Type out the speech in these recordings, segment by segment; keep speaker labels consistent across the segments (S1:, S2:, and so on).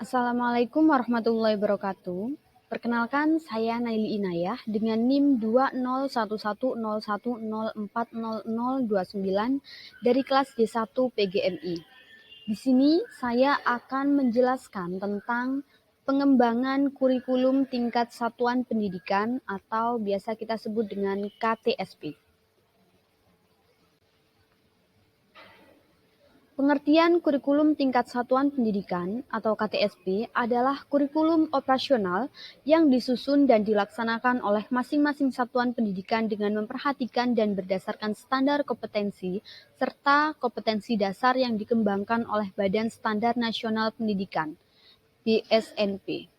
S1: Assalamualaikum warahmatullahi wabarakatuh. Perkenalkan, saya Naili Inayah dengan NIM 20110104029 dari kelas D1 PGMI. Di sini saya akan menjelaskan tentang pengembangan kurikulum tingkat satuan pendidikan atau biasa kita sebut dengan KTSP. Pengertian kurikulum tingkat satuan pendidikan atau KTSP adalah kurikulum operasional yang disusun dan dilaksanakan oleh masing-masing satuan pendidikan dengan memperhatikan dan berdasarkan standar kompetensi serta kompetensi dasar yang dikembangkan oleh Badan Standar Nasional Pendidikan (BSNP).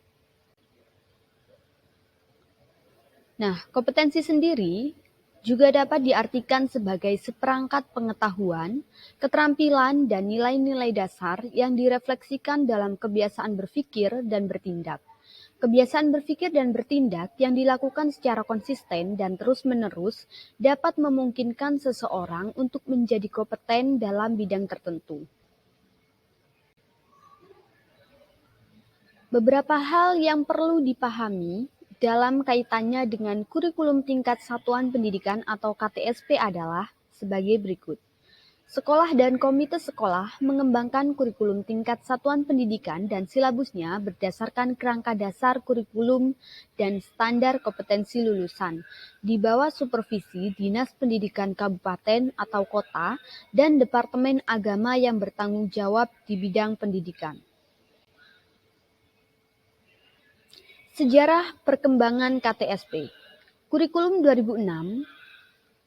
S1: Nah, kompetensi sendiri juga dapat diartikan sebagai seperangkat pengetahuan, keterampilan, dan nilai-nilai dasar yang direfleksikan dalam kebiasaan berpikir dan bertindak. Kebiasaan berpikir dan bertindak yang dilakukan secara konsisten dan terus-menerus dapat memungkinkan seseorang untuk menjadi kompeten dalam bidang tertentu. Beberapa hal yang perlu dipahami dalam kaitannya dengan kurikulum tingkat satuan pendidikan atau KTSP adalah sebagai berikut. Sekolah dan komite sekolah mengembangkan kurikulum tingkat satuan pendidikan dan silabusnya berdasarkan kerangka dasar kurikulum dan standar kompetensi lulusan, di bawah supervisi Dinas Pendidikan Kabupaten atau Kota dan Departemen Agama yang bertanggung jawab di bidang pendidikan. Sejarah perkembangan KTSP. Kurikulum 2006,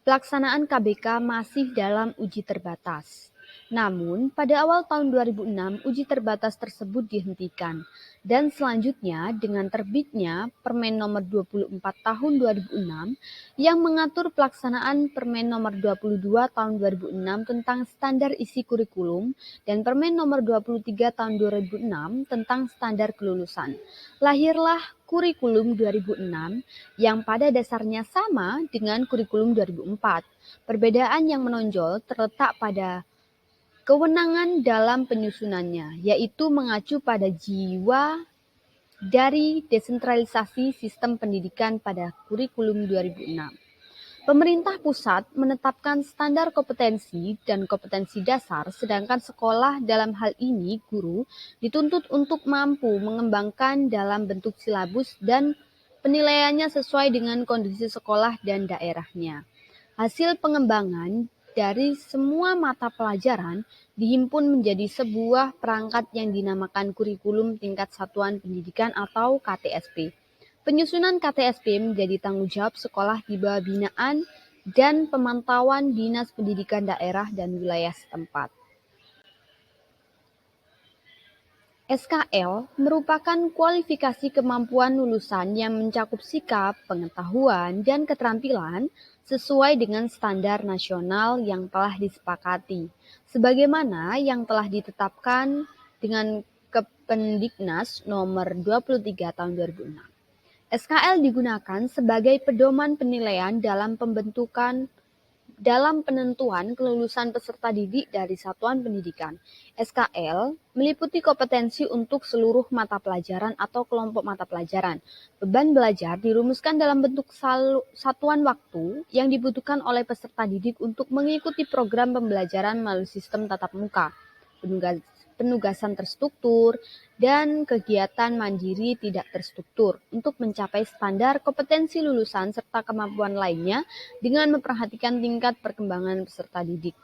S1: pelaksanaan KBK masih dalam uji terbatas. Namun, pada awal tahun 2006, uji terbatas tersebut dihentikan. Dan selanjutnya, dengan terbitnya Permen Nomor 24 Tahun 2006 yang mengatur pelaksanaan Permen Nomor 22 Tahun 2006 tentang standar isi kurikulum dan Permen Nomor 23 Tahun 2006 tentang standar kelulusan. Lahirlah kurikulum 2006 yang pada dasarnya sama dengan kurikulum 2004. Perbedaan yang menonjol terletak pada kewenangan dalam penyusunannya, yaitu mengacu pada jiwa dari desentralisasi sistem pendidikan pada kurikulum 2006. Pemerintah pusat menetapkan standar kompetensi dan kompetensi dasar, sedangkan sekolah dalam hal ini guru dituntut untuk mampu mengembangkan dalam bentuk silabus dan penilaiannya sesuai dengan kondisi sekolah dan daerahnya. Hasil pengembangan dari semua mata pelajaran dihimpun menjadi sebuah perangkat yang dinamakan kurikulum tingkat satuan pendidikan atau KTSP. Penyusunan KTSP menjadi tanggung jawab sekolah di bawah binaan dan pemantauan Dinas Pendidikan Daerah dan Wilayah setempat. SKL merupakan kualifikasi kemampuan lulusan yang mencakup sikap, pengetahuan, dan keterampilan sesuai dengan standar nasional yang telah disepakati, sebagaimana yang telah ditetapkan dengan Kependiknas Nomor 23 Tahun 2006. SKL digunakan sebagai pedoman penilaian dalam penentuan kelulusan peserta didik dari satuan pendidikan. SKL meliputi kompetensi untuk seluruh mata pelajaran atau kelompok mata pelajaran. Beban belajar dirumuskan dalam bentuk satuan waktu yang dibutuhkan oleh peserta didik untuk mengikuti program pembelajaran melalui sistem tatap muka, penugasan terstruktur, dan kegiatan mandiri tidak terstruktur untuk mencapai standar kompetensi lulusan serta kemampuan lainnya dengan memperhatikan tingkat perkembangan peserta didik.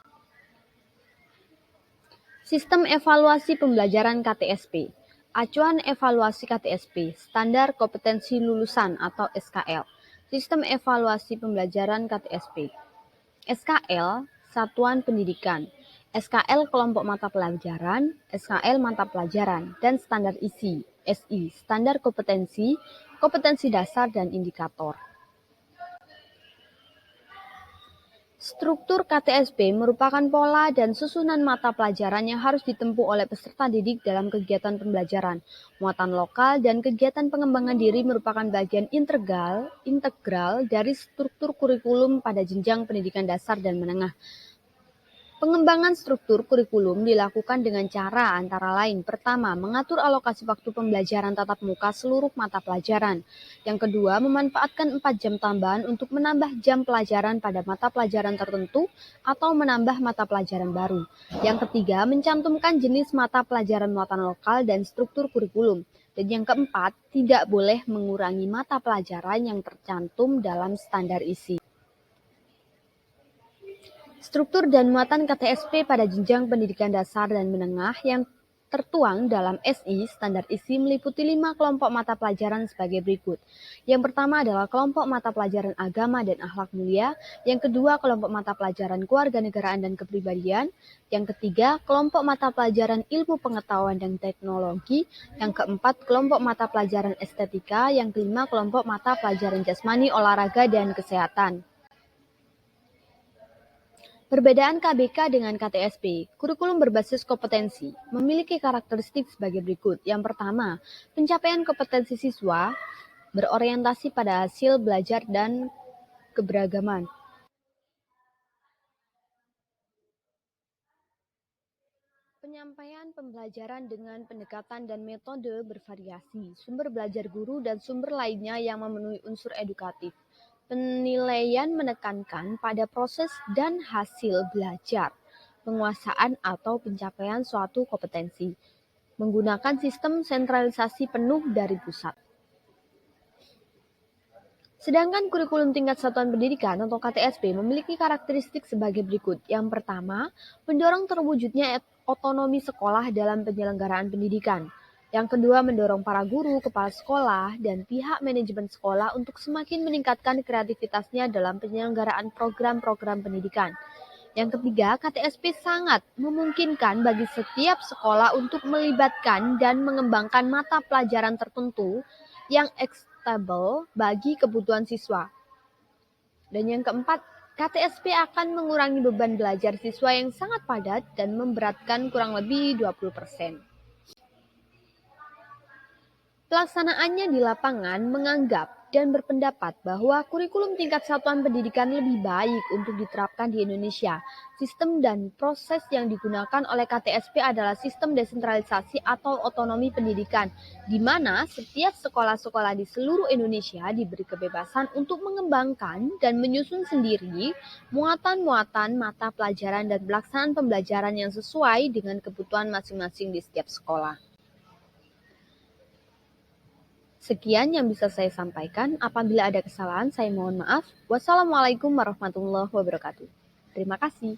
S1: Sistem evaluasi pembelajaran KTSP. Acuan evaluasi KTSP, Standar Kompetensi Lulusan atau SKL. Sistem evaluasi pembelajaran KTSP. SKL, Satuan Pendidikan. SKL kelompok mata pelajaran, SKL mata pelajaran, dan standar isi, SI, standar kompetensi, kompetensi dasar dan indikator. Struktur KTSP merupakan pola dan susunan mata pelajaran yang harus ditempuh oleh peserta didik dalam kegiatan pembelajaran. Muatan lokal dan kegiatan pengembangan diri merupakan bagian integral dari struktur kurikulum pada jenjang pendidikan dasar dan menengah. Pengembangan struktur kurikulum dilakukan dengan cara antara lain, pertama, mengatur alokasi waktu pembelajaran tatap muka seluruh mata pelajaran. Yang kedua, memanfaatkan 4 jam tambahan untuk menambah jam pelajaran pada mata pelajaran tertentu atau menambah mata pelajaran baru. Yang ketiga, mencantumkan jenis mata pelajaran muatan lokal dan struktur kurikulum. Dan yang keempat, tidak boleh mengurangi mata pelajaran yang tercantum dalam standar isi. Struktur dan muatan KTSP pada jenjang pendidikan dasar dan menengah yang tertuang dalam SI standar isi meliputi 5 kelompok mata pelajaran sebagai berikut. Yang pertama adalah kelompok mata pelajaran agama dan akhlak mulia, yang kedua kelompok mata pelajaran kewarganegaraan dan kepribadian, yang ketiga kelompok mata pelajaran ilmu pengetahuan dan teknologi, yang keempat kelompok mata pelajaran estetika, yang kelima kelompok mata pelajaran jasmani, olahraga, dan kesehatan. Perbedaan KBK dengan KTSP, kurikulum berbasis kompetensi, memiliki karakteristik sebagai berikut. Yang pertama, pencapaian kompetensi siswa berorientasi pada hasil belajar dan keberagaman. Penyampaian pembelajaran dengan pendekatan dan metode bervariasi, sumber belajar guru dan sumber lainnya yang memenuhi unsur edukatif. Penilaian menekankan pada proses dan hasil belajar, penguasaan atau pencapaian suatu kompetensi, menggunakan sistem sentralisasi penuh dari pusat. Sedangkan kurikulum tingkat satuan pendidikan atau KTSP memiliki karakteristik sebagai berikut. Yang pertama, mendorong terwujudnya otonomi sekolah dalam penyelenggaraan pendidikan. Yang kedua, mendorong para guru, kepala sekolah, dan pihak manajemen sekolah untuk semakin meningkatkan kreativitasnya dalam penyelenggaraan program-program pendidikan. Yang ketiga, KTSP sangat memungkinkan bagi setiap sekolah untuk melibatkan dan mengembangkan mata pelajaran tertentu yang aksesibel bagi kebutuhan siswa. Dan yang keempat, KTSP akan mengurangi beban belajar siswa yang sangat padat dan memberatkan kurang lebih 20%. Pelaksanaannya di lapangan menganggap dan berpendapat bahwa kurikulum tingkat satuan pendidikan lebih baik untuk diterapkan di Indonesia. Sistem dan proses yang digunakan oleh KTSP adalah sistem desentralisasi atau otonomi pendidikan, di mana setiap sekolah-sekolah di seluruh Indonesia diberi kebebasan untuk mengembangkan dan menyusun sendiri muatan-muatan mata pelajaran dan pelaksanaan pembelajaran yang sesuai dengan kebutuhan masing-masing di setiap sekolah. Sekian yang bisa saya sampaikan. Apabila ada kesalahan, saya mohon maaf. Wassalamualaikum warahmatullahi wabarakatuh. Terima kasih.